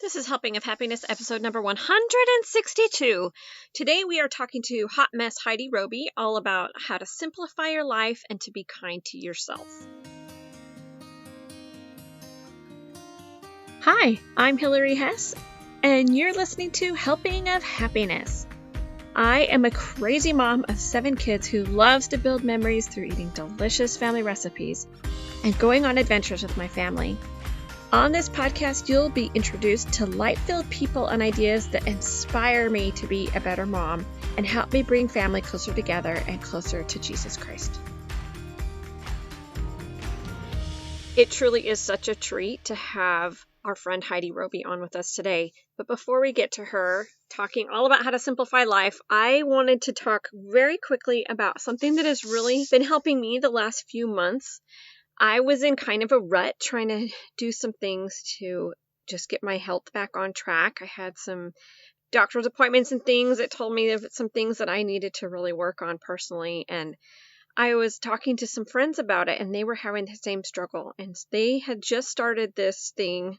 This is Helping of Happiness, episode number 162. Today we are talking to hot mess Heidi Robey all about how to simplify your life and to be kind to yourself. Hi, I'm Hillary Hess, and you're listening to Helping of Happiness. I am a crazy mom of 7 kids who loves to build memories through eating delicious family recipes and going on adventures with my family. On this podcast, you'll be introduced to light-filled people and ideas that inspire me to be a better mom and help me bring family closer together and closer to Jesus Christ. It truly is such a treat to have our friend Heidi Robey on with us today. But before we get to her talking all about how to simplify life, I wanted to talk very quickly about something that has really been helping me the last few months. I was in kind of a rut trying to do some things to just get my health back on track. I had some doctor's appointments and things that told me of some things that I needed to really work on personally. And I was talking to some friends about it, and they were having the same struggle. And they had just started this thing.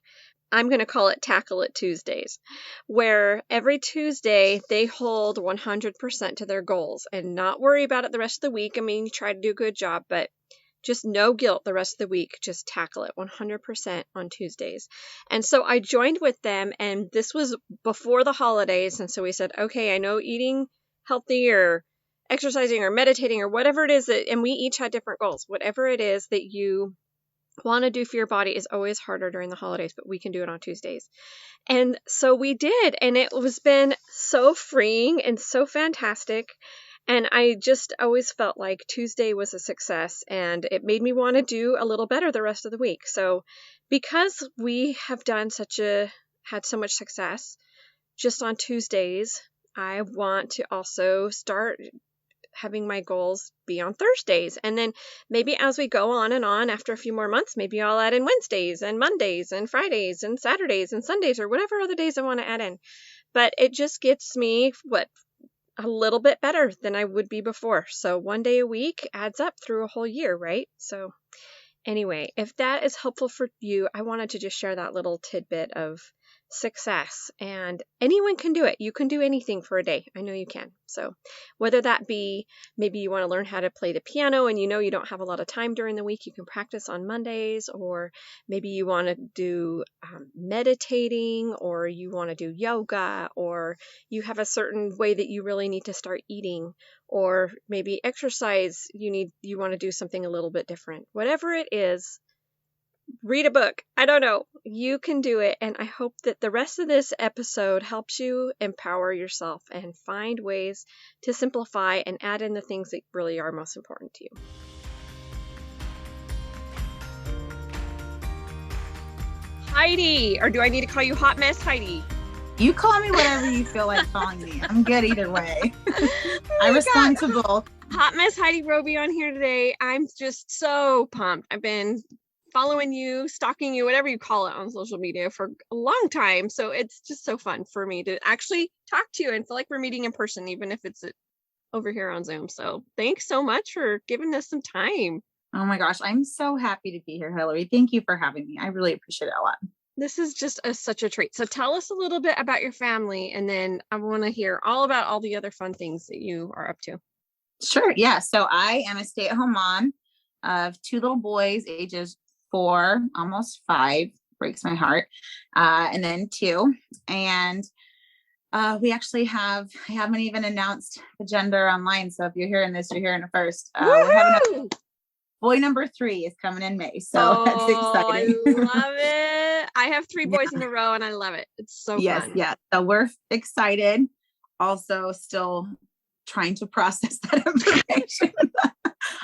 I'm going to call it Tackle It Tuesdays, where every Tuesday they hold 100% to their goals and not worry about it the rest of the week. I mean, you try to do a good job, but just no guilt the rest of the week. Just tackle it 100% on Tuesdays. And so I joined with them, and this was before the holidays. And so we said, okay, I know eating healthy or exercising or meditating or whatever it is that, and we each had different goals. Whatever it is that you want to do for your body is always harder during the holidays, but we can do it on Tuesdays. And so we did, and it was been so freeing and so fantastic. And I just always felt like Tuesday was a success, and it made me want to do a little better the rest of the week. So because we have had so much success just on Tuesdays, I want to also start having my goals be on Thursdays. And then maybe as we go on and on after a few more months, maybe I'll add in Wednesdays and Mondays and Fridays and Saturdays and Sundays or whatever other days I want to add in. But it just gets me a little bit better than I would be before. So one day a week adds up through a whole year, right? So anyway, if that is helpful for you, I wanted to just share that little tidbit of success. And anyone can do it. You can do anything for a day. I know you can. So whether that be maybe you want to learn how to play the piano and you know you don't have a lot of time during the week, you can practice on Mondays, or maybe you want to do meditating, or you want to do yoga, or you have a certain way that you really need to start eating, or maybe exercise, you want to do something a little bit different. Whatever it is, read a book. I don't know. You can do it. And I hope that the rest of this episode helps you empower yourself and find ways to simplify and add in the things that really are most important to you. Heidi, or do I need to call you Hot Mess Heidi? You call me whatever you feel like calling me. I'm good either way. I respond to both. Hot Mess Heidi Robey on here today. I'm just so pumped. I've been following you, stalking you, whatever you call it on social media for a long time. So it's just so fun for me to actually talk to you and feel like we're meeting in person, even if it's over here on Zoom. So thanks so much for giving us some time. Oh my gosh. I'm so happy to be here, Hillary. Thank you for having me. I really appreciate it a lot. This is just such a treat. So tell us a little bit about your family, and then I want to hear all about all the other fun things that you are up to. Sure. Yeah. So I am a stay-at-home mom of 2 little boys, ages 4, almost 5, breaks my heart. And then 2. And we actually I haven't even announced the gender online. So if you're hearing this, you're hearing it first. We're having boy number 3 is coming in May. So that's exciting. I love it. I have 3 boys in a row and I love it. It's so fun. Yeah. So we're excited. Also still trying to process that information.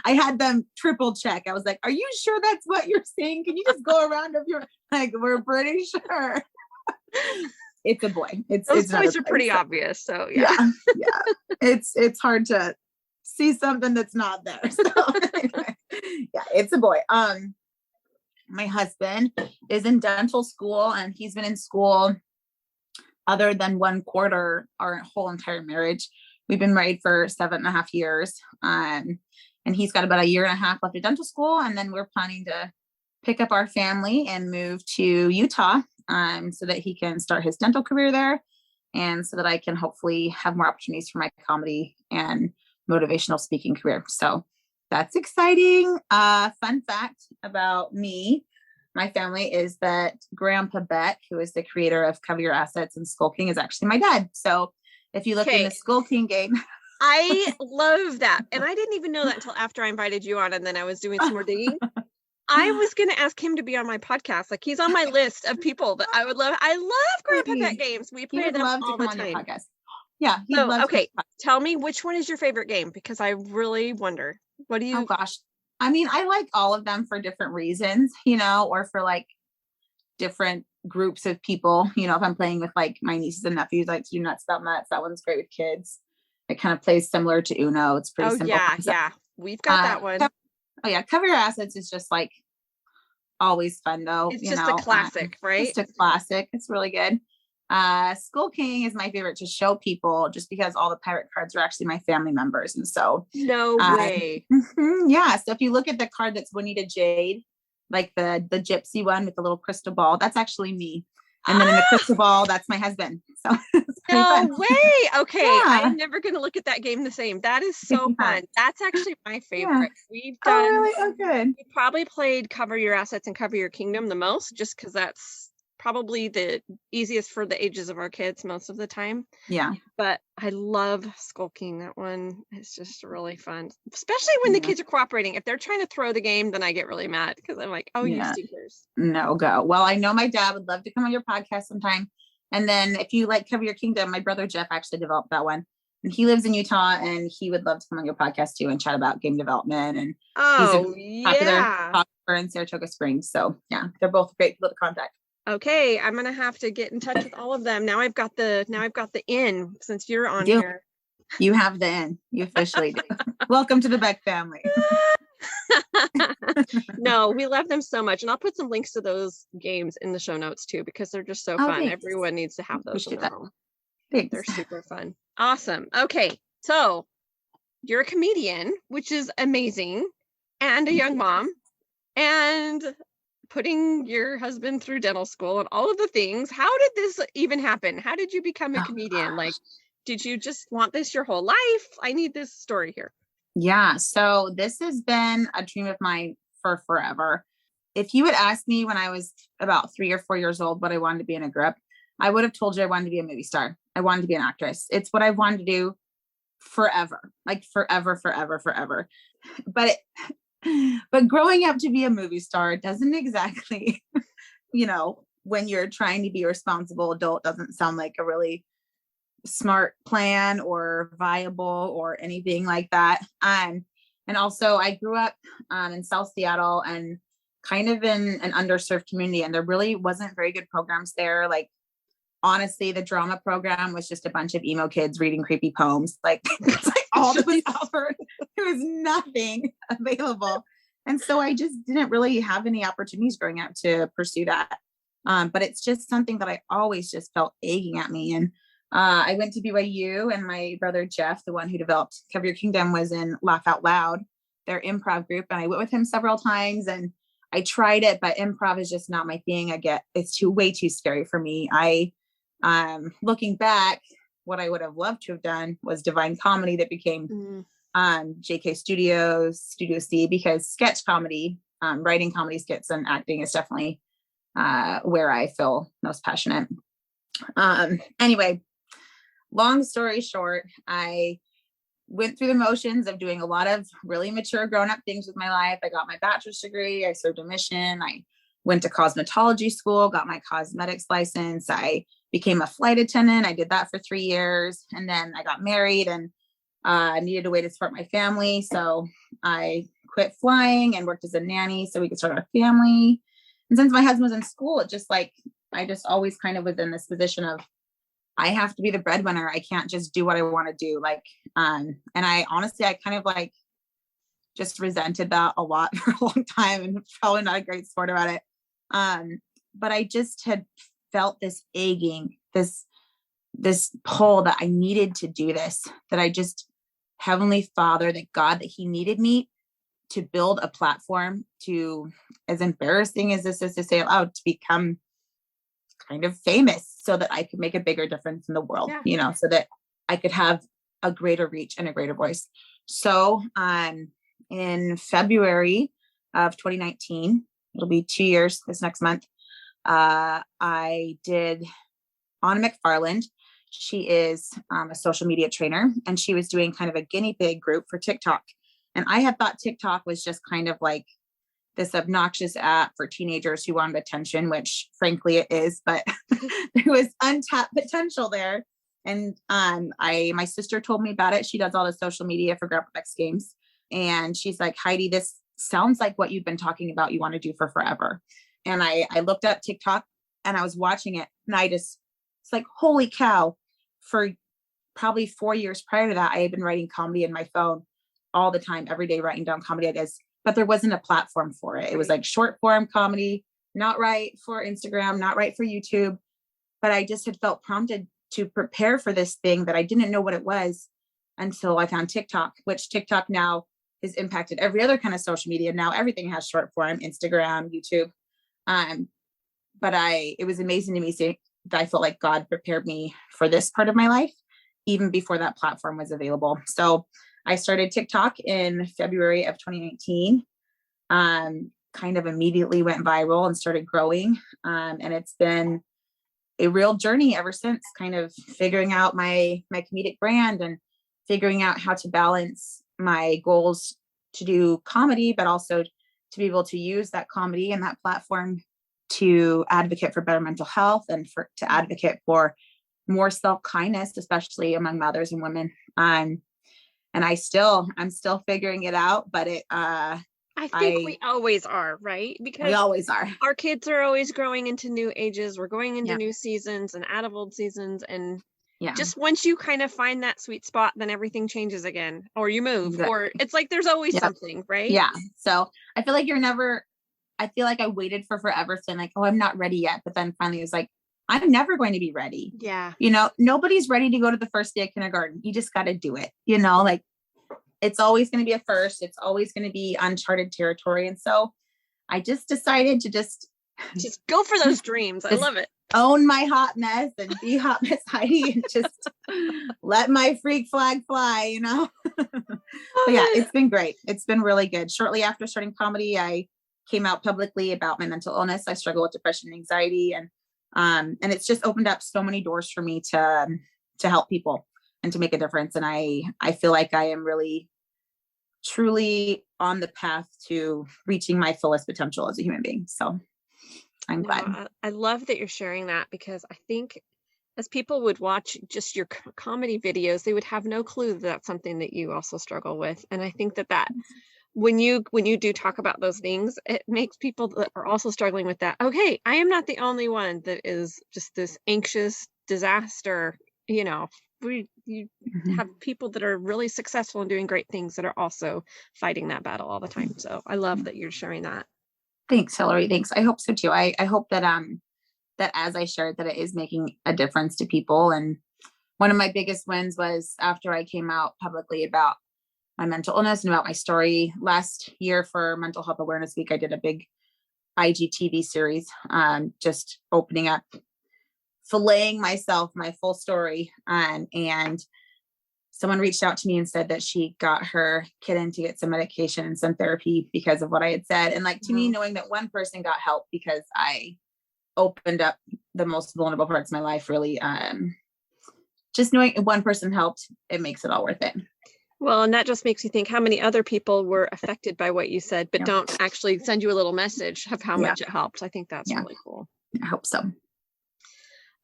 I had them triple check. I was like, are you sure that's what you're saying? Can you just go around if you're like, we're pretty sure. It's a boy. Those boys are pretty obvious. So yeah. It's hard to see something that's not there. So anyway, yeah, it's a boy. My husband is in dental school, and he's been in school other than 1 quarter our whole entire marriage. We've been married for 7.5 years. And he's got about 1.5 years left of dental school. And then we're planning to pick up our family and move to Utah so that he can start his dental career there, and so that I can hopefully have more opportunities for my comedy and motivational speaking career. So that's exciting. Fun fact about me, my family, is that Grandpa Beck, who is the creator of Cover Your Assets and Skulking, is actually my dad. So if you look in the Skulking game. I love that. And I didn't even know that until after I invited you on, and then I was doing some more digging. I was going to ask him to be on my podcast. Like, he's on my list of people that I would love. I love Grandpa Pet games. We play them all the time. Yeah. So, okay. Tell me, which one is your favorite game? Because I really wonder. What do you? Oh gosh. I mean, I like all of them for different reasons, you know, or for like different groups of people. You know, if I'm playing with like my nieces and nephews, like to do Nuts About Nuts, that one's great with kids. It kind of plays similar to Uno. It's pretty simple. Yeah. We've got that one. Cover Your Assets is just like always fun though. It's just a classic, right? It's a classic. It's really good. Skull King is my favorite to show people just because all the pirate cards are actually my family members. And so no way. Yeah. So if you look at the card that's Juanita Jade, like the gypsy one with the little crystal ball, that's actually me. And then in the crystal ball, that's my husband. So no way. Okay. Yeah. I'm never going to look at that game the same. That is so fun. That's actually my favorite. Yeah. We've done, really? Oh, good. We probably played Cover Your Assets and Cover Your Kingdom the most, just because that's probably the easiest for the ages of our kids most of the time. Yeah. But I love Skulking. That one is just really fun, especially when the kids are cooperating. If they're trying to throw the game, then I get really mad because I'm like, oh, you stinkers. No, go. Well, I know my dad would love to come on your podcast sometime. And then if you like Cover Your Kingdom, my brother Jeff actually developed that one. And he lives in Utah, and he would love to come on your podcast too and chat about game development. And he's a popular photographer in Saratoga Springs. So yeah, they're both great people to contact. Okay, I'm gonna have to get in touch with all of them. Now I've got the in, since you're on here. You have the in. You officially do. Welcome to the Beck family. No, we love them so much, and I'll put some links to those games in the show notes too, because they're just so fun. Thanks. Everyone needs to have those. They're super fun. Awesome. Okay, so you're a comedian, which is amazing, and a young mom, and putting your husband through dental school and all of the things. How did this even happen? How did you become a comedian? Like, did you just want this your whole life? I need this story here. Yeah. So this has been a dream of mine for forever. If you had asked me when I was about 3 or 4 years old what I wanted to be when I grew up, I would have told you I wanted to be a movie star. I wanted to be an actress. It's what I wanted to do forever, like forever. But growing up to be a movie star doesn't exactly, you know, when you're trying to be a responsible adult, doesn't sound like a really smart plan or viable or anything like that. And also I grew up in South Seattle and kind of in an underserved community, and there really wasn't very good programs there. Like, honestly, the drama program was just a bunch of emo kids reading creepy poems. Like, it's like all that was offered. There was nothing available. And so I just didn't really have any opportunities growing up to pursue that. But it's just something that I always just felt aching at me. And I went to BYU, and my brother Jeff, the one who developed Cover Your Kingdom, was in Laugh Out Loud, their improv group. And I went with him several times, and I tried it, but improv is just not my thing. It's way too scary for me. Looking back, what I would have loved to have done was Divine Comedy, that became JK Studios, Studio C, because sketch comedy, writing comedy skits and acting is definitely where I feel most passionate. Anyway, long story short, I went through the motions of doing a lot of really mature grown-up things with my life. I got my bachelor's degree. I served a mission. I went to cosmetology school, got my cosmetics license. I became a flight attendant. I did that for 3 years. And then I got married, and I needed a way to support my family. So I quit flying and worked as a nanny so we could start our family. And since my husband was in school, it just like, I just always kind of was in this position of, I have to be the breadwinner. I can't just do what I want to do. Like, and I honestly, I kind of like just resented that a lot for a long time, and probably not a great sport about it. But I just had felt this aching, this pull that I needed to do this, that I just, Heavenly Father, that God, that He needed me to build a platform to, as embarrassing as this is to say out loud, to become kind of famous so that I could make a bigger difference in the world, so that I could have a greater reach and a greater voice. So in February of 2019, it'll be 2 years this next month, I did Anna McFarland. She is a social media trainer, and she was doing kind of a guinea pig group for TikTok. And I had thought TikTok was just kind of like this obnoxious app for teenagers who wanted attention, which frankly it is, but there was untapped potential there. And my sister told me about it. She does all the social media for Grandpa X Games. And she's like, Heidi, this sounds like what you've been talking about you want to do for forever. And I looked up TikTok and I was watching it, and it's like, holy cow. For probably 4 years prior to that, I had been writing comedy in my phone all the time, every day, writing down comedy ideas, but there wasn't a platform for it. It was like short form comedy, not right for Instagram, not right for YouTube. But I just had felt prompted to prepare for this thing that I didn't know what it was until I found TikTok, which TikTok now has impacted every other kind of social media. Now everything has short form, Instagram, YouTube. But it was amazing to me that I felt like God prepared me for this part of my life, even before that platform was available. So I started TikTok in February of 2019, kind of immediately went viral and started growing. And it's been a real journey ever since, kind of figuring out my comedic brand and figuring out how to balance my goals to do comedy, but also to be able to use that comedy and that platform to advocate for better mental health and to advocate for more self-kindness, especially among mothers and women. And I'm still figuring it out, but I think we always are, right? Because we always are. Our kids are always growing into new ages. We're going into new seasons and out of old seasons. And just once you kind of find that sweet spot, then everything changes again, or you move, or it's like, there's always something, right? Yeah. So I feel like I feel like I waited for forever saying like, oh, I'm not ready yet. But then finally it was like, I'm never going to be ready. Yeah. Nobody's ready to go to the first day of kindergarten. You just got to do it. Like it's always going to be a first. It's always going to be uncharted territory. And so I just decided to just go for those dreams. I love it. Own my hot mess and be hot mess Heidi and just let my freak flag fly, But yeah, it's been great. It's been really good. Shortly after starting comedy, I came out publicly about my mental illness. I struggle with depression and anxiety, and it's just opened up so many doors for me to help people and to make a difference. And I feel like I am really, truly on the path to reaching my fullest potential as a human being. So I'm glad. I love that you're sharing that, because I think as people would watch just your comedy videos, they would have no clue that that's something that you also struggle with. And I think that when you do talk about those things, it makes people that are also struggling with that, okay, I am not the only one that is just this anxious disaster. You have people that are really successful and doing great things that are also fighting that battle all the time. So I love that you're sharing that. Thanks, Hillary. Thanks. I hope so too. I hope that that as I shared, that it is making a difference to people. And one of my biggest wins was after I came out publicly about my mental illness and about my story last year for Mental Health Awareness Week. I did a big IGTV series, just opening up, filleting myself, my full story. And someone reached out to me and said that she got her kitten to get some medication and some therapy because of what I had said. And like, to me, knowing that one person got help because I opened up the most vulnerable parts of my life, really, just knowing one person helped, it makes it all worth it. Well, and that just makes me think how many other people were affected by what you said, but don't actually send you a little message of how much it helped. I think that's really cool. I hope so.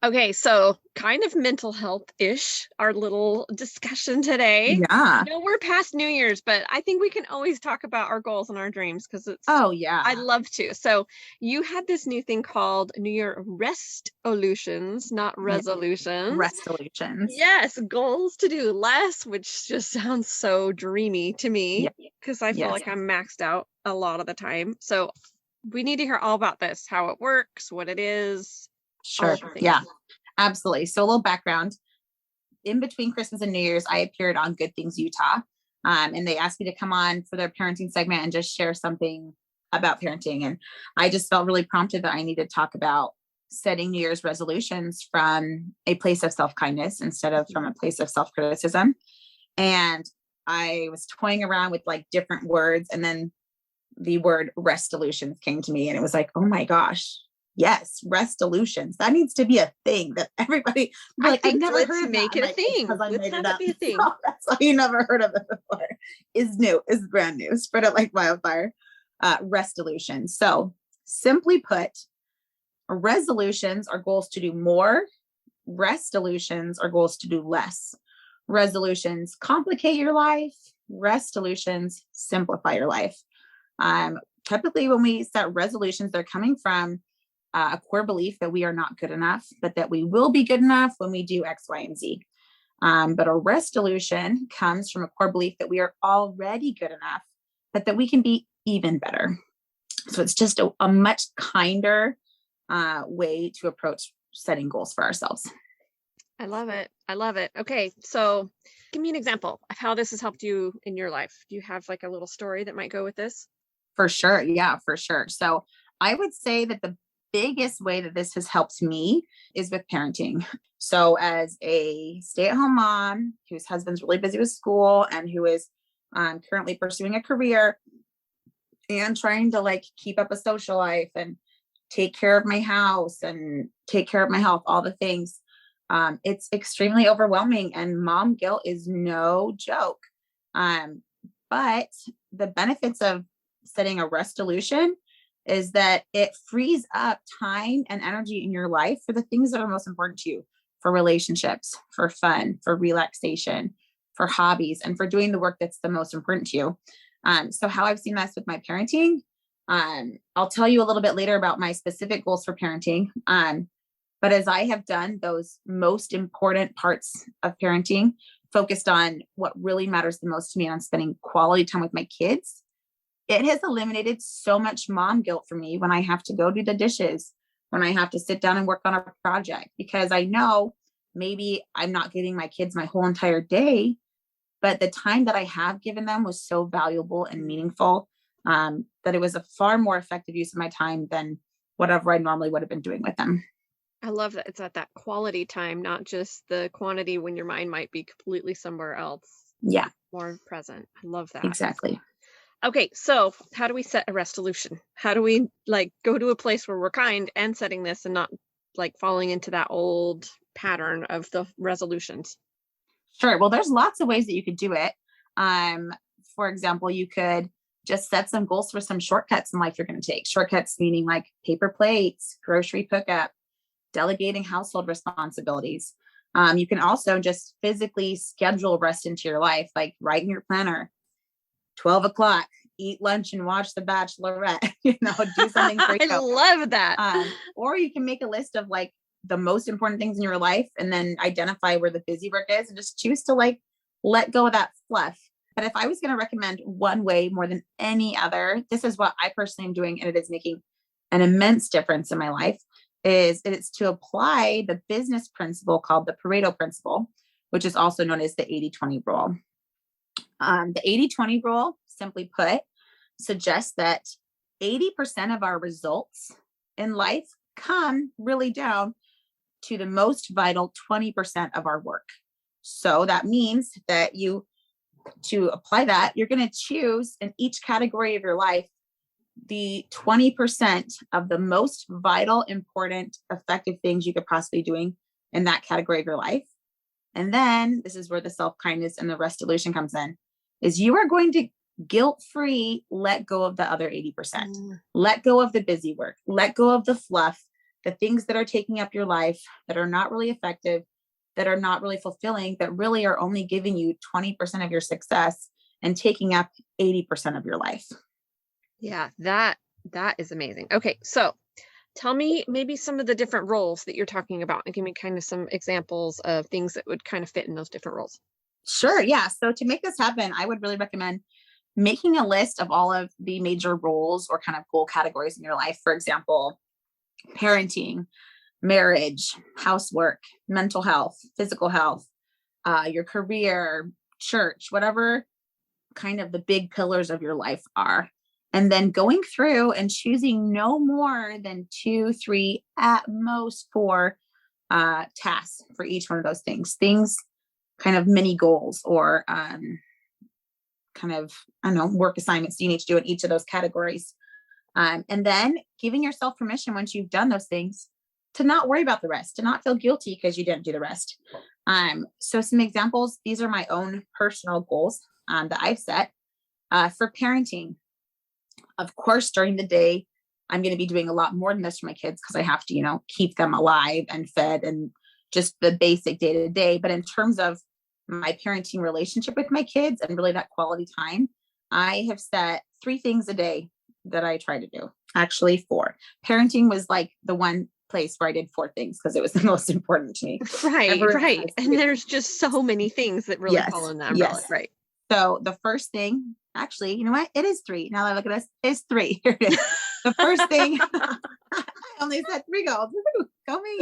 Okay, so kind of mental health-ish, our little discussion today. Yeah. We're past New Year's, but I think we can always talk about our goals and our dreams because it's... Oh, yeah. I'd love to. So you had this new thing called New Year RESTolutions, not resolutions. RESTolutions. Yes, goals to do less, which just sounds so dreamy to me because I feel like I'm maxed out a lot of the time. So we need to hear all about this, how it works, what it is. Sure. Yeah, absolutely. So a little background. In between Christmas and New Year's, I appeared on Good Things Utah. And they asked me to come on for their parenting segment and just share something about parenting. And I just felt really prompted that I needed to talk about setting New Year's resolutions from a place of self-kindness instead of from a place of self-criticism. And I was toying around with like different words, and then the word RESTolutions came to me, and it was like, oh my gosh, yes, RESTolutions. That needs to be a thing that everybody, like, I've never heard of make that. it a thing. Because I Let's made it have up. it be a thing. So that's why you never heard of it before. Is new, is brand new. Spread it like wildfire. RESTolutions. So simply put, resolutions are goals to do more. RESTolutions are goals to do less. Resolutions complicate your life. RESTolutions simplify your life. Typically, when we set resolutions, they're coming from a core belief that we are not good enough, but that we will be good enough when we do X, Y, and Z. But a resolution comes from a core belief that we are already good enough, but that we can be even better. So it's just a much kinder way to approach setting goals for ourselves. I love it. I love it. Okay. So give me an example of how this has helped you in your life. Do you have like a little story that might go with this? For sure. Yeah, for sure. So I would say that the biggest way that this has helped me is with parenting. So as a stay-at-home mom whose husband's really busy with school and who is currently pursuing a career and trying to like keep up a social life and take care of my house and take care of my health, all the things. It's extremely overwhelming, and mom guilt is no joke. But the benefits of setting a RESTolution is that it frees up time and energy in your life for the things that are most important to you, for relationships, for fun, for relaxation, for hobbies, and for doing the work that's the most important to you. So how I've seen this with my parenting, I'll tell you a little bit later about my specific goals for parenting. But as I have done those most important parts of parenting, focused on what really matters the most to me, on spending quality time with my kids, it has eliminated so much mom guilt for me when I have to go do the dishes, when I have to sit down and work on a project, because I know maybe I'm not giving my kids my whole entire day, but the time that I have given them was so valuable and meaningful that it was a far more effective use of my time than whatever I normally would have been doing with them. I love that it's at that quality time, not just the quantity when your mind might be completely somewhere else. Yeah, More present. I love that. exactly. Okay, so how do we set a resolution? How do we like go to a place where we're kind and setting this and not like falling into that old pattern of the resolutions? Sure. Well, there's lots of ways that you could do it. For example, you could just set some goals for some shortcuts in life you're going to take. Shortcuts meaning like paper plates, grocery pickup, delegating household responsibilities. You can also just physically schedule rest into your life, like write in your planner, 12 o'clock, eat lunch and watch The Bachelorette, do something for you. I love that. Or you can make a list of like the most important things in your life and then identify where the busy work is and just choose to like let go of that fluff. But if I was going to recommend one way more than any other, this is what I personally am doing, and it is making an immense difference in my life, is it's to apply the business principle called the Pareto principle, which is also known as the 80-20 rule. The 80-20 rule, simply put, suggests that 80% of our results in life come really down to the most vital 20% of our work. So that means that to apply that, you're going to choose in each category of your life the 20% of the most vital, important, effective things you could possibly be doing in that category of your life. And then this is where the self-kindness and the resolution comes in, is you are going to guilt-free let go of the other 80%. Let go of the busy work. Let go of the fluff, the things that are taking up your life, that are not really effective, that are not really fulfilling, that really are only giving you 20% of your success and taking up 80% of your life. Yeah, that is amazing. Okay, so tell me maybe some of the different roles that you're talking about and give me kind of some examples of things that would kind of fit in those different roles. Sure. Yeah. So to make this happen, I would really recommend making a list of all of the major roles or kind of goal categories in your life. For example, parenting, marriage, housework, mental health, physical health, your career, church, whatever kind of the big pillars of your life are. and then going through and choosing no more than 2, 3, at most 4 tasks for each one of those things kind of mini goals or kind of, I don't know, work assignments you need to do in each of those categories. And then giving yourself permission once you've done those things to not worry about the rest, to not feel guilty because you didn't do the rest. So some examples, these are my own personal goals that I've set for parenting. Of course, during the day, I'm going to be doing a lot more than this for my kids because I have to, keep them alive and fed and just the basic day to day. But in terms of my parenting relationship with my kids and really that quality time, I have set 3 things a day that I try to do. Actually 4. Parenting was like the one place where I did 4 things because it was the most important to me. Right. And there's just so many things that really fall in that umbrella. Yes. Right. So the first thing, actually, you know what? It is 3. Now that I look at this, it's 3. Here it is. The first thing, I only set 3 goals. Go me.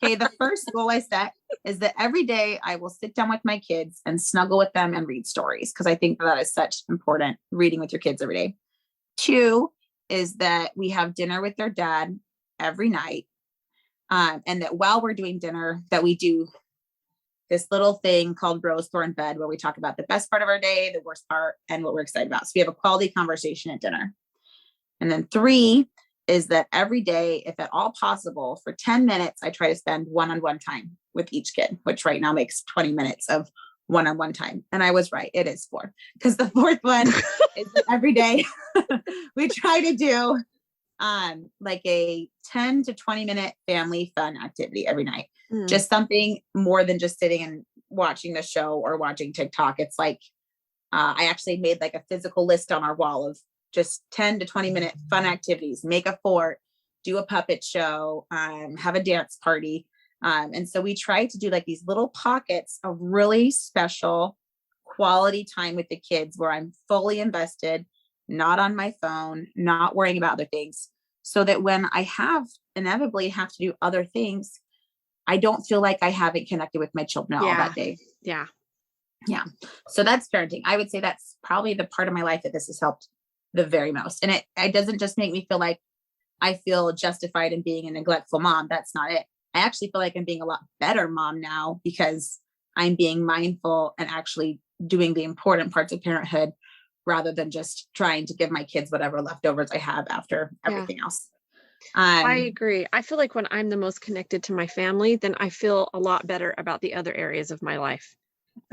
Okay. The first goal I set is that every day I will sit down with my kids and snuggle with them and read stories because I think that is such important, reading with your kids every day. 2 is that we have dinner with their dad every night. And that while we're doing dinner, that we do this little thing called Rose Thorn Bed, where we talk about the best part of our day, the worst part, and what we're excited about. So we have a quality conversation at dinner. And then 3 is that every day, if at all possible, for 10 minutes, I try to spend one-on-one time with each kid, which right now makes 20 minutes of one-on-one time. And I was right. It is 4. Because the 4th one is that every day we try to do like a 10 to 20 minute family fun activity every night. Just something more than just sitting and watching the show or watching TikTok. It's like, I actually made like a physical list on our wall of just 10 to 20 minute fun activities, make a fort, do a puppet show, have a dance party. And so we try to do like these little pockets of really special quality time with the kids where I'm fully invested, not on my phone, not worrying about other things, so that when I inevitably have to do other things, I don't feel like I haven't connected with my children all that day. Yeah. So that's parenting. I would say that's probably the part of my life that this has helped the very most. And it doesn't just make me feel like I feel justified in being a neglectful mom. That's not it. I actually feel like I'm being a lot better mom now because I'm being mindful and actually doing the important parts of parenthood rather than just trying to give my kids whatever leftovers I have after everything else. I agree. I feel like when I'm the most connected to my family, then I feel a lot better about the other areas of my life.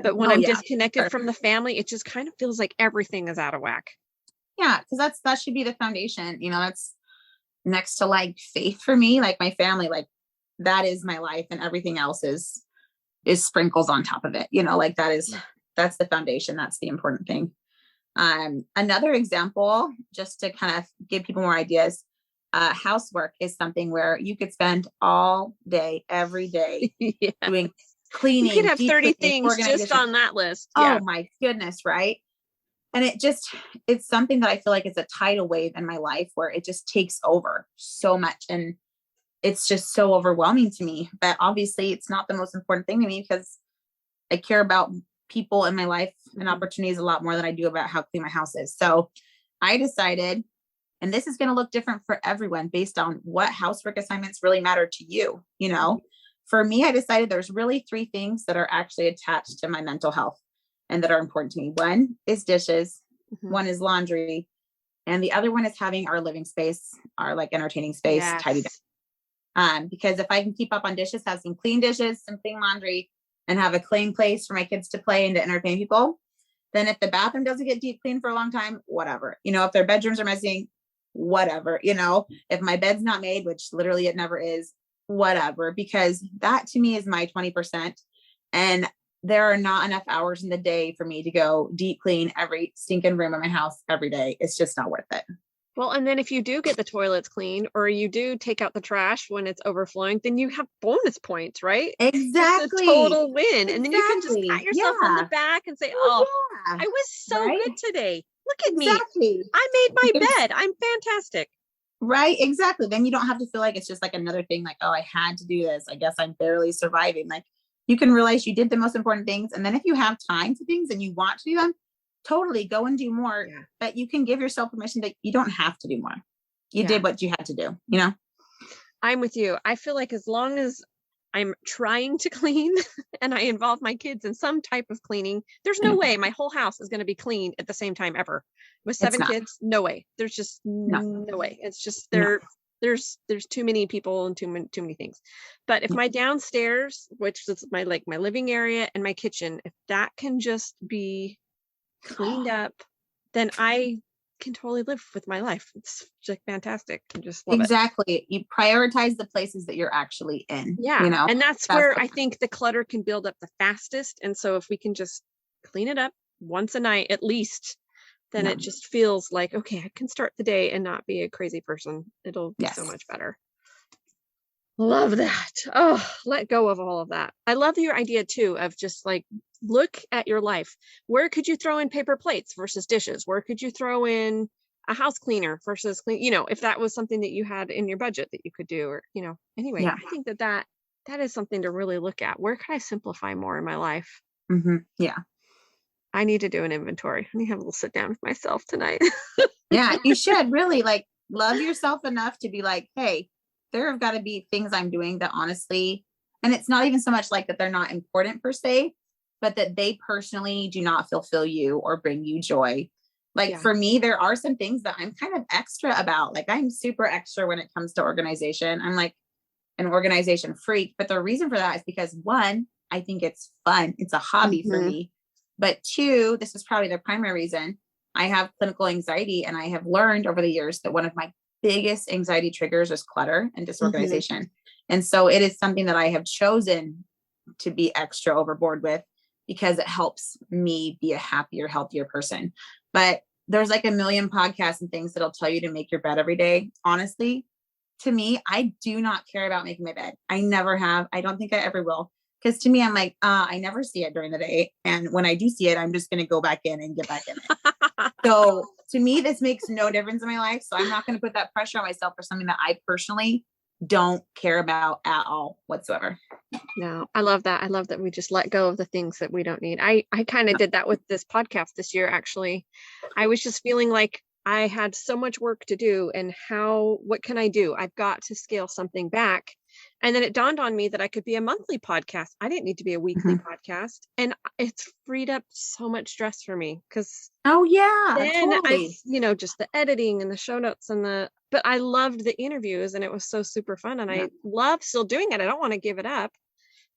But when I'm disconnected from the family, it just kind of feels like everything is out of whack. Yeah, because that should be the foundation. That's next to like faith for me, like my family, like that is my life, and everything else is sprinkles on top of it. Like that's the foundation. That's the important thing. Another example, just to kind of give people more ideas, housework is something where you could spend all day, every day doing cleaning. You could have 30 things just on that list. Oh my goodness. Right. And it's something that I feel like it's a tidal wave in my life where it just takes over so much. And it's just so overwhelming to me. But obviously it's not the most important thing to me because I care about people in my life and opportunities a lot more than I do about how clean my house is. So I decided, and this is going to look different for everyone based on what housework assignments really matter to you. For me, I decided there's really 3 things that are actually attached to my mental health and that are important to me. One is dishes, one is laundry, and the other one is having our living space, our like entertaining space tidied up. Because if I can keep up on dishes, have some clean dishes, some clean laundry, and have a clean place for my kids to play and to entertain people, then if the bathroom doesn't get deep cleaned for a long time, whatever. If their bedrooms are messy, whatever. If my bed's not made, which literally it never is, whatever, because that to me is my 20%. And there are not enough hours in the day for me to go deep clean every stinking room in my house every day. It's just not worth it. Well, and then if you do get the toilets clean or you do take out the trash when it's overflowing, then you have bonus points, right? Exactly. It's a total win. And then you can just pat yourself on the back and say, I was so good today. Look at me. I made my bed. I'm fantastic. Right. Exactly. Then you don't have to feel like it's just like another thing like, oh, I had to do this. I guess I'm barely surviving. Like you can realize you did the most important things. And then if you have time for things and you want to do them, totally go and do more, Yeah. but you can give yourself permission that you don't have to do more. You Yeah. did what you had to do, you know? I'm with you. I feel like as long as I'm trying to clean and I involve my kids in some type of cleaning, there's no way my whole house is going to be clean at the same time ever. With It's 7 not. kids, no way. There's just No, no way. It's just no. there's too many people and too many things. But if Yeah. my downstairs, which is my my living area and my kitchen, if that can just be cleaned up, then I can totally live with my life. It's just fantastic. I just love it. Exactly. You prioritize the places that you're actually in, Yeah, you know? and that's That's where I think the clutter can build up the fastest, and so if we can just clean it up once a night at least, then yeah. it just feels like, okay, I can start the day and not be a crazy person. It'll be so Yes. much better. Love that. Oh, let go of all of that. I love your idea too of just like look at your life. Where could you throw in paper plates versus dishes? Where could you throw in a house cleaner versus clean, if that was something that you had in your budget that you could do, or, anyway, Yeah. I think that is something to really look at. Where can I simplify more in my life? Yeah. I need to do an inventory. I need to have a little sit down with myself tonight. Yeah. You should really like love yourself enough to be like, hey, there have got to be things I'm doing that honestly, and it's not even so much like that they're not important per se, but that they personally do not fulfill you or bring you joy. Like Yeah. for me, there are some things that I'm kind of extra about. Like I'm super extra when it comes to organization. I'm like an organization freak, but the reason for that is because one, I think it's fun. It's a hobby for Mhm. me. But two, this is probably the primary reason. I have clinical anxiety, and I have learned over the years that one of my biggest anxiety triggers is clutter and Mhm. disorganization. And so it is something that I have chosen to be extra overboard with because it helps me be a happier, healthier person. But there's like a million podcasts and things that'll tell you to make your bed every day. Honestly, to me, I do not care about making my bed. I never have. I don't think I ever will. Because to me, I'm like, I never see it during the day. And when I do see it, I'm just going to go back in and get back in it. So to me, this makes no difference in my life. So I'm not going to put that pressure on myself for something that I personally don't care about at all whatsoever. No, I love that. I love that we just let go of the things that we don't need. I kind of did that with this podcast this year, actually. I was just feeling like I had so much work to do, and what can I do? I've got to scale something back. And then it dawned on me that I could be a monthly podcast. I didn't need to be a weekly podcast. And it's freed up so much stress for me because Oh yeah, then totally. just the editing and the show notes but I loved the interviews and it was so super fun. And Yeah, I love still doing it. I don't want to give it up.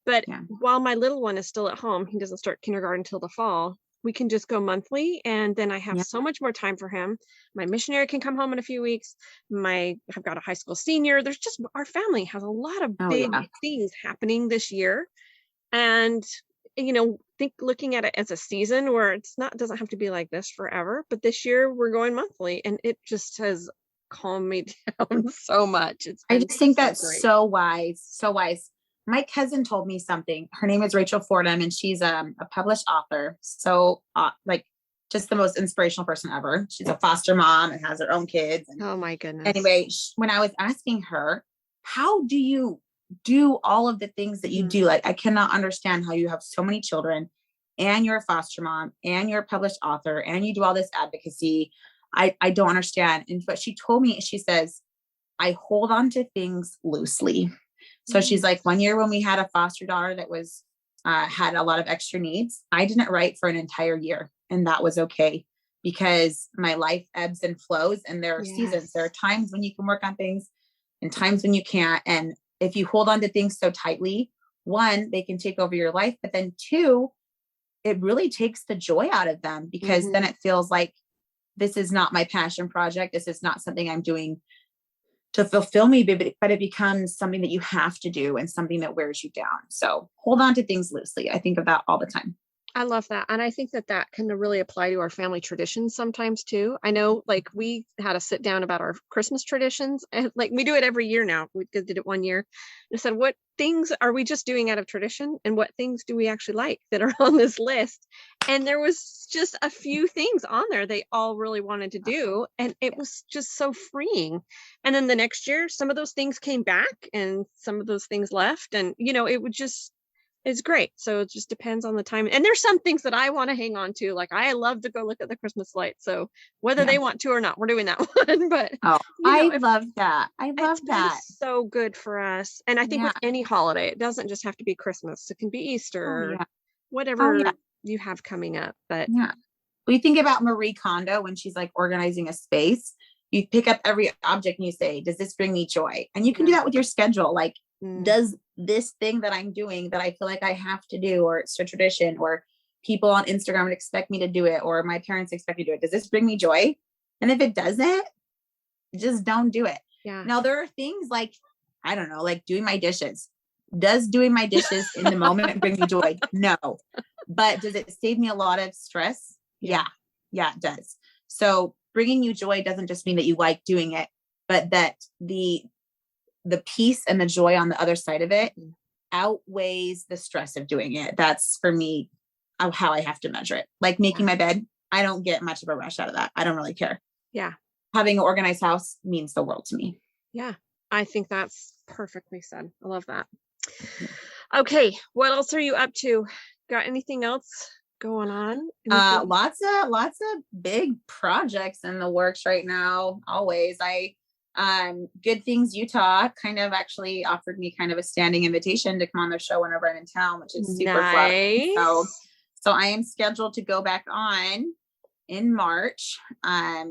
But yeah, while my little one is still at home, he doesn't start kindergarten until the fall. We can just go monthly, and then I have yeah. so much more time for him. My missionary can come home in a few weeks. I've got a high school senior. There's just our family has a lot of Oh big yeah. things happening this year. And think looking at it as a season where it's not doesn't have to be like this forever, but this year we're going monthly and it just has calmed me down so much. It's I been just think so that's great. so wise. So wise. My cousin told me something. Her name is Rachel Fordham, and she's a published author. So like just the most inspirational person ever. She's a foster mom and has her own kids. And Oh my goodness. anyway, when I was asking her, how do you do all of the things that you do? Like, I cannot understand how you have so many children and you're a foster mom and you're a published author and you do all this advocacy. I don't understand. And what she told me, she says, I hold on to things loosely. So she's like, one year when we had a foster daughter that was had a lot of extra needs, I didn't write for an entire year, and that was okay because my life ebbs and flows, and there are seasons. There are times when you can work on things, and times when you can't. And if you hold on to things so tightly, one, they can take over your life, but then two, it really takes the joy out of them because then it feels like this is not my passion project. This is not something I'm doing to fulfill me, but it becomes something that you have to do and something that wears you down. So hold on to things loosely. I think of that all the time. I love that. And I think that can really apply to our family traditions sometimes too. I know like we had a sit down about our Christmas traditions and like we do it every year now. We did it one year. I said, what things are we just doing out of tradition and what things do we actually like that are on this list? And there was just a few things on there they all really wanted to do. And it was just so freeing. And then the next year, some of those things came back and some of those things left. And, it would just, is great. So it just depends on the time. And there's some things that I want to hang on to. Like I love to go look at the Christmas lights. So whether Yeah. they want to or not, we're doing that one. But Oh, you know, I love that. I love that. It's so good for us. And I think with any holiday, it doesn't just have to be Christmas. It can be Easter Oh, or yeah. whatever you have coming up. But yeah. We think about Marie Kondo when she's like organizing a space. You pick up every object and you say, does this bring me joy? And you can do that with your schedule. Like, does this thing that I'm doing that I feel like I have to do, or it's a tradition, or people on Instagram would expect me to do it, or my parents expect me to do it, does this bring me joy? And if it doesn't, just don't do it. Yeah. Now there are things like, I don't know, like doing my dishes. Does doing my dishes in the moment bring me joy? No. But does it save me a lot of stress? Yeah, it does. So bringing you joy doesn't just mean that you like doing it, but that the peace and the joy on the other side of it outweighs the stress of doing it. That's for me how I have to measure it. Like making my bed, I don't get much of a rush out of that. I don't really care. Yeah. Having an organized house means the world to me. Yeah. I think that's perfectly said. I love that. Okay. What else are you up to? Got anything else going on? Lots of big projects in the works right now. Always. Good Things Utah kind of actually offered me kind of a standing invitation to come on their show whenever I'm in town, which is super flattering. So I am scheduled to go back on in March. I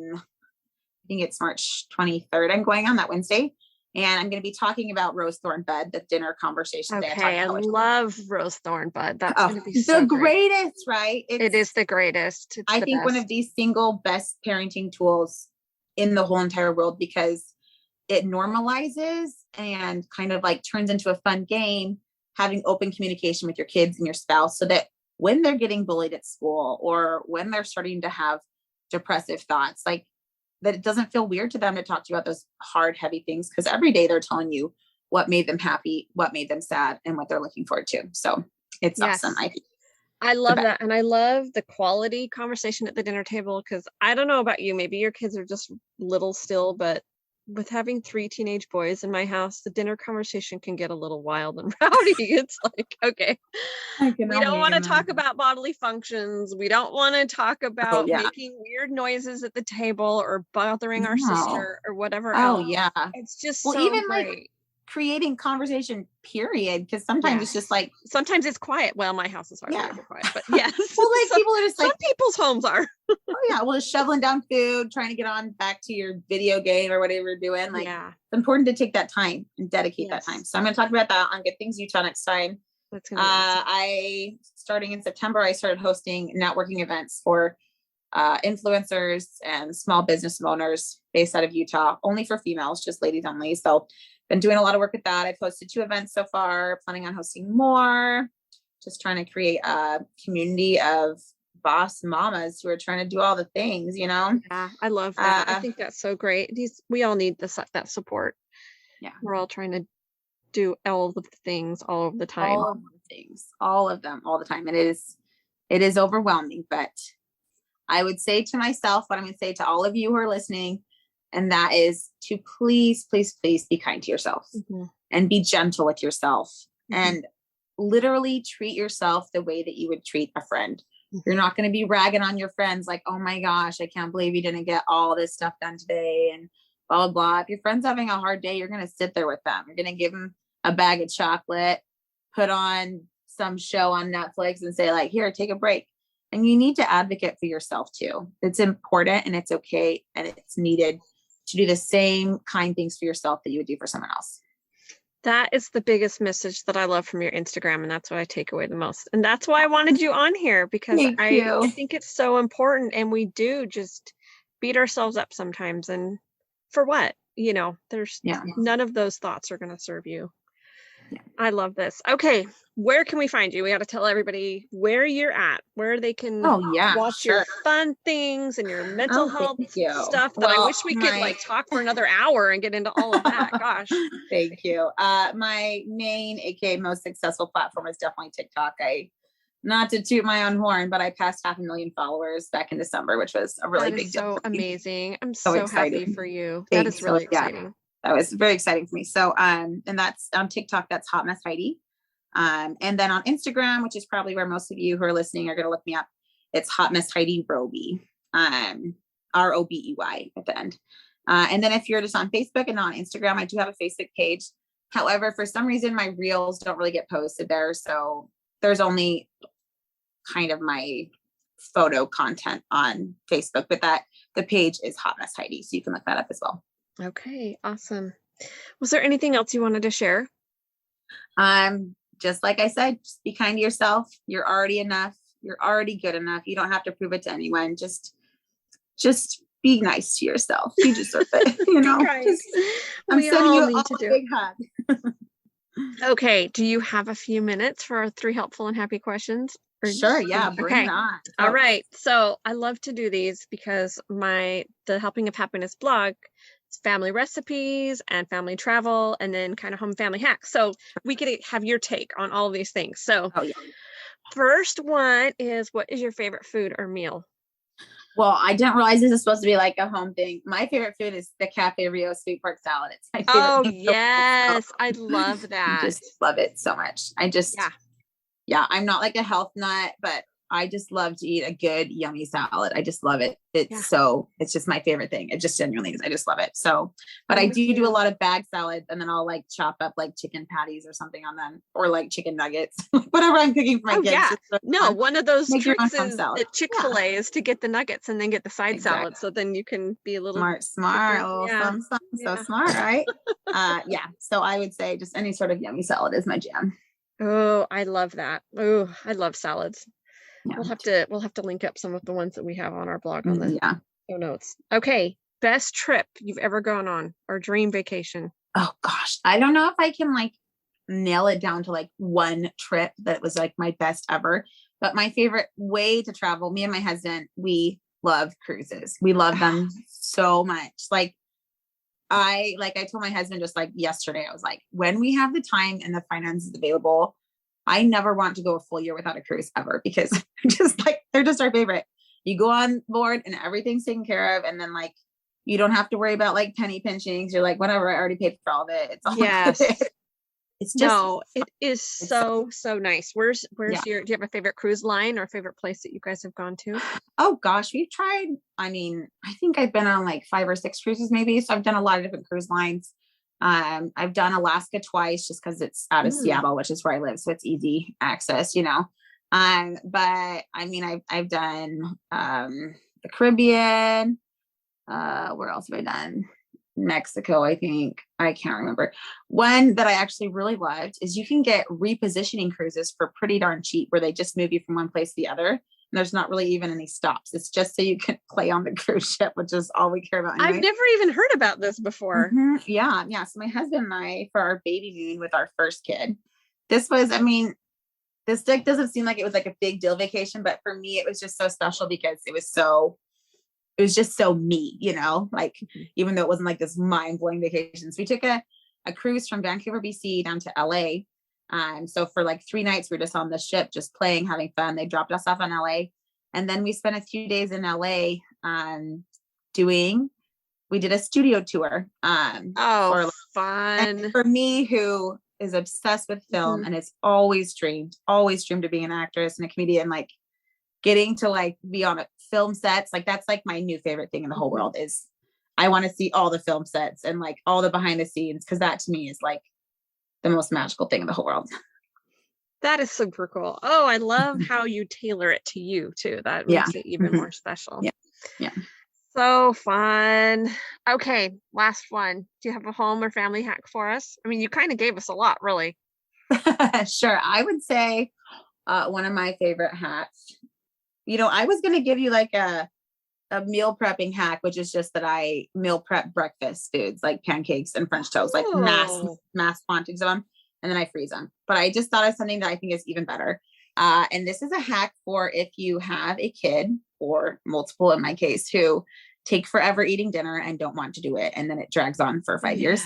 think it's March 23rd. I'm going on that Wednesday. And I'm going to be talking about rose thorn bud, the dinner conversation. Okay, I love rose thorn bud. That's going to be the greatest, right? It is the greatest. I think one of the single best parenting tools in the whole entire world, because it normalizes and kind of like turns into a fun game, having open communication with your kids and your spouse, so that when they're getting bullied at school or when they're starting to have depressive thoughts, like that it doesn't feel weird to them to talk to you about those hard, heavy things, because every day they're telling you what made them happy, what made them sad, and what they're looking forward to. So it's awesome. I love that. And I love the quality conversation at the dinner table, because I don't know about you, maybe your kids are just little still, but with having 3 teenage boys in my house, the dinner conversation can get a little wild and rowdy. It's like, okay, we don't want to talk about bodily functions. We don't want to talk about making weird noises at the table or bothering our sister or whatever else. It's just so even great. Like creating conversation, period. Because sometimes it's just like, sometimes it's quiet. Well, my house is hardly ever quiet, but yes. Well, like people are just like, some people's homes are. Just shoveling down food, trying to get on back to your video game or whatever you're doing. Like it's important to take that time and dedicate that time. So I'm going to talk about that on Good Things Utah next time. That's gonna be awesome. Starting in September, I started hosting networking events for influencers and small business owners based out of Utah, only for females, just ladies only. So been doing a lot of work with that. I've hosted 2 events so far, planning on hosting more, just trying to create a community of boss mamas who are trying to do all the things, Yeah, I love that. I think that's so great. We all need that support. Yeah. We're all trying to do all of the things all of the time. All of them, all the time. It is overwhelming, but I would say to myself what I'm going to say to all of you who are listening, and that is to please, please, please be kind to yourself and be gentle with yourself and literally treat yourself the way that you would treat a friend. You're not going to be ragging on your friends like, oh my gosh, I can't believe you didn't get all this stuff done today and blah, blah, blah. If your friend's having a hard day, you're going to sit there with them. You're going to give them a bag of chocolate, put on some show on Netflix and say like, here, take a break. And you need to advocate for yourself too. It's important and it's okay. And it's needed to do the same kind things for yourself that you would do for someone else. That is the biggest message that I love from your Instagram. And that's what I take away the most. And that's why I wanted you on here, because I think it's so important. And we do just beat ourselves up sometimes. And for what? There's none of those thoughts are going to serve you. Yeah. I love this. Okay. Where can we find you? We got to tell everybody where you're at, where they can watch your fun things and your mental health stuff that I wish we could talk for another hour and get into all of that. Gosh. Thank you. My main, aka most successful platform is definitely TikTok. Not to toot my own horn, but I passed 500,000 followers back in December, which was a really big deal. So amazing. I'm so happy for you. That is really exciting. That was very exciting for me. So, and that's on TikTok, that's Hot Mess Heidi. And then on Instagram, which is probably where most of you who are listening are going to look me up, it's Hot Mess Heidi Robey, Robey at the end. And then if you're just on Facebook and not on Instagram, I do have a Facebook page. However, for some reason, my reels don't really get posted there. So there's only kind of my photo content on Facebook, but the page is Hot Mess Heidi. So you can look that up as well. Okay, awesome. Was there anything else you wanted to share? Just like I said, just be kind to yourself. You're already enough. You're already good enough. You don't have to prove it to anyone. Just be nice to yourself. You deserve it. You know, I'm sending you a big hug. Okay. Do you have a few minutes for our 3 helpful and happy questions? Sure. Yeah. Bring it on. All right. So I love to do these because the Helping of Happiness blog, it's family recipes and family travel, and then kind of home family hacks. So we could have your take on all of these things. So first one is, what is your favorite food or meal? Well, I didn't realize this is supposed to be like a home thing. My favorite food is the Cafe Rio sweet pork salad. It's my favorite. Oh, yes. I love that. I just love it so much. I'm not like a health nut, but I just love to eat a good, yummy salad. I just love it. It's just my favorite thing. It just genuinely is. I just love it. So, but I do a lot of bag salads, and then I'll like chop up like chicken patties or something on them, or like chicken nuggets, whatever I'm cooking for my kids. Yeah. No, one of those tricks is at Chick-fil-A is to get the nuggets and then get the side salad. So then you can be a little smart. So smart, right? So I would say just any sort of yummy salad is my jam. Oh, I love that. Oh, I love salads. Yeah. We'll have to link up some of the ones that we have on our blog on the show notes. Okay. Best trip you've ever gone on, or dream vacation? Oh gosh. I don't know if I can like nail it down to like one trip that was like my best ever, but my favorite way to travel, me and my husband, we love cruises. We love them so much. I told my husband just like yesterday, I was like, when we have the time and the finances available, I never want to go a full year without a cruise ever, because they're just our favorite. You go on board and everything's taken care of. And then like, you don't have to worry about like penny pinchings. You're like, whatever, I already paid for all of it. It's all good. It's just, it is so nice. Where's do you have a favorite cruise line or favorite place that you guys have gone to? Oh gosh, we've tried. I mean, I think I've been on like 5 or 6 cruises maybe. So I've done a lot of different cruise lines. I've done Alaska twice just because it's out of Seattle, which is where I live. So it's easy access, you know? But I mean, I've done, the Caribbean, where else have I done? Mexico, I think. I can't remember. One that I actually really loved is you can get repositioning cruises for pretty darn cheap, where they just move you from one place to the other. And there's not really even any stops. It's just so you can play on the cruise ship, which is all we care about anyway. I've never even heard about this before. Yeah. So my husband and I, for our baby moon with our first kid, this was, I mean, this doesn't seem like it was like a big deal vacation, but for me, it was just so special because it was just so me, you know, like, even though it wasn't like this mind-blowing vacation. So we took a cruise from Vancouver, BC down to LA. So for like 3 nights, we were just on the ship, just playing, having fun. They dropped us off in LA. And then we spent a few days in LA, we did a studio tour. Fun. For me, who is obsessed with film and has always dreamed of being an actress and a comedian, like getting to like be on a film sets, like that's like my new favorite thing in the whole world. Is I want to see all the film sets and like all the behind the scenes, because that to me is like the most magical thing in the whole world. That is super cool. Oh, I love how you tailor it to you too. That makes it even more special. Yeah. So fun. Okay, last one. Do you have a home or family hack for us? I mean, you kind of gave us a lot, really. Sure. I would say one of my favorite hacks, you know, I was going to give you like a meal prepping hack, which is just that I meal prep breakfast foods like pancakes and French toast, like mass quantities of them. And then I freeze them. But I just thought of something that I think is even better. And this is a hack for if you have a kid, or multiple in my case, who take forever eating dinner and don't want to do it, and then it drags on for 5 years,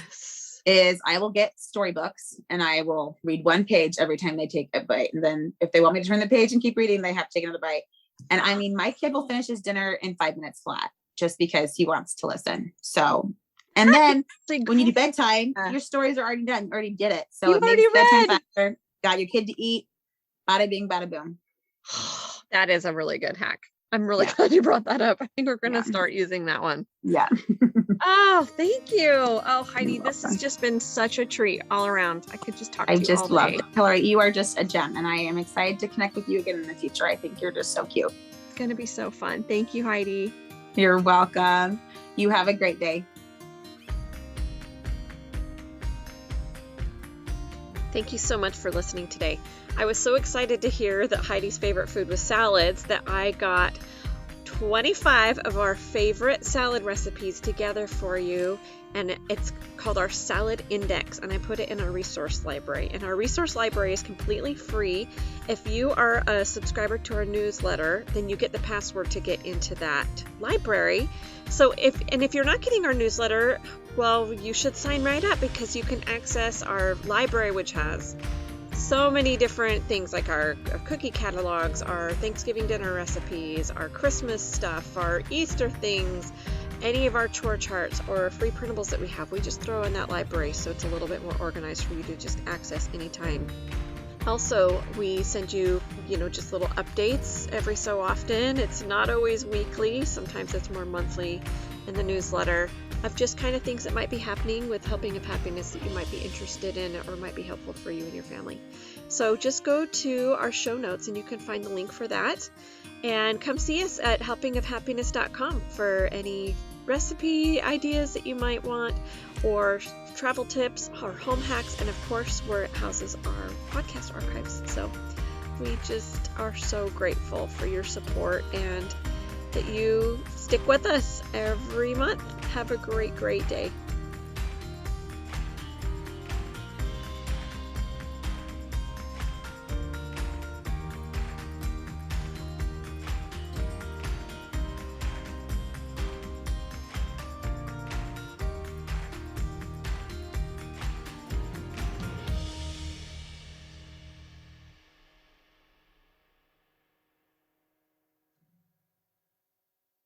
is I will get storybooks and I will read 1 page every time they take a bite. And then if they want me to turn the page and keep reading, they have to take another bite. And I mean, my kid will finish his dinner in 5 minutes flat just because he wants to listen. So, and then when you do bedtime, your stories are already done. You already did it. So You've already read. Faster. got your kid to eat, bada bing, bada boom. That is a really good hack. I'm really glad you brought that up. I think we're going to Yeah. start using that one. Yeah. Oh, thank you. Oh, Heidi, this has just been such a treat all around. I could just talk to you all day. I just love it. Hillary, you are just a gem, and I am excited to connect with you again in the future. I think you're just so cute. It's going to be so fun. Thank you, Heidi. You're welcome. You have a great day. Thank you so much for listening today. I was so excited to hear that Heidi's favorite food was salads that I got 25 of our favorite salad recipes together for you, and it's called our salad index, and I put it in our resource library. And our resource library is completely free. If you are a subscriber to our newsletter, then you get the password to get into that library. So if you're not getting our newsletter, well, you should sign right up, because you can access our library, which has so many different things like our cookie catalogs, our Thanksgiving dinner recipes, our Christmas stuff, our Easter things, any of our chore charts or free printables that we have. We just throw in that library so it's a little bit more organized for you to just access anytime. Also, we send you, just little updates every so often. It's not always weekly. Sometimes it's more monthly in the newsletter of just kind of things that might be happening with Helping of Happiness that you might be interested in or might be helpful for you and your family. So just go to our show notes and you can find the link for that. And come see us at helpingofhappiness.com for any recipe ideas that you might want, or travel tips, or home hacks, and of course where it houses our podcast archives. So we just are so grateful for your support and that you stick with us every month. Have a great, great day.